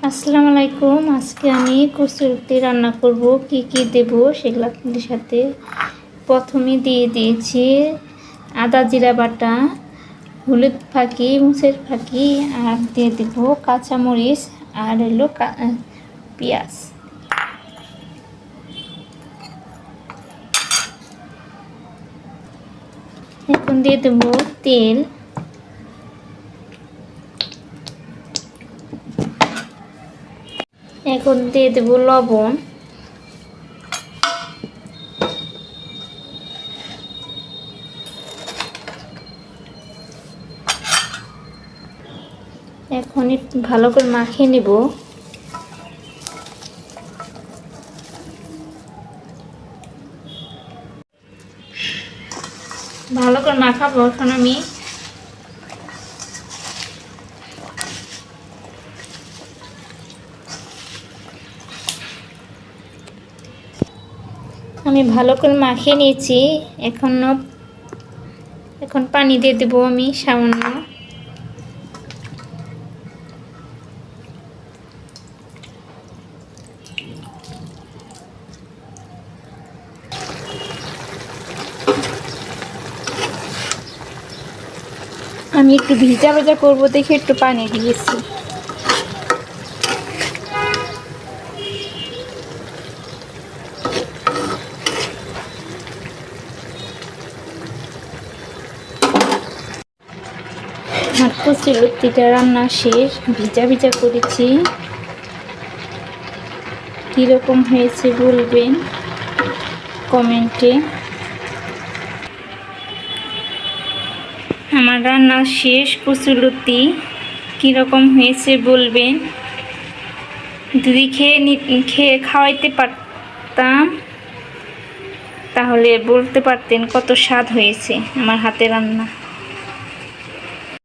আসসালামু আলাইকুম। আজকে আমি কচুরুটি রান্না করব। কি দেব সেগুলো আপনাদের সাথে। প্রথমে দিয়ে দিয়েছি আদা জিরা বাটা, হলুদ ফাঁকি, মুছের ফাঁকি, আর দিয়ে দেব কাঁচামরিচ আর হলো পেঁয়াজ। এখন দিয়ে দেব তেল, এখন দিয়ে দেব লবণ, এখন একটু ভালো করে মাখিয়ে নেব। ভালো করে মাখাবো। এখন আমি ভালো করে মাখিয়ে নিয়েছি। এখন পানি দিয়ে দেবো আমি সামান্য। আমি একটু ভিজা ভাজা করবো দেখে একটু পানি দিয়েছি। আমার কচুরুটিটা রান্না শেষ, ভিজা ভিজা করেছি। কীরকম হয়েছে বলবেন কমেন্টে। আমার রান্না শেষ, কচুরুটি কীরকম হয়েছে বলবেন। যদি খেয়ে খাওয়াইতে পারতাম তাহলে বলতে পারতেন কত স্বাদ হয়েছে আমার হাতে রান্না।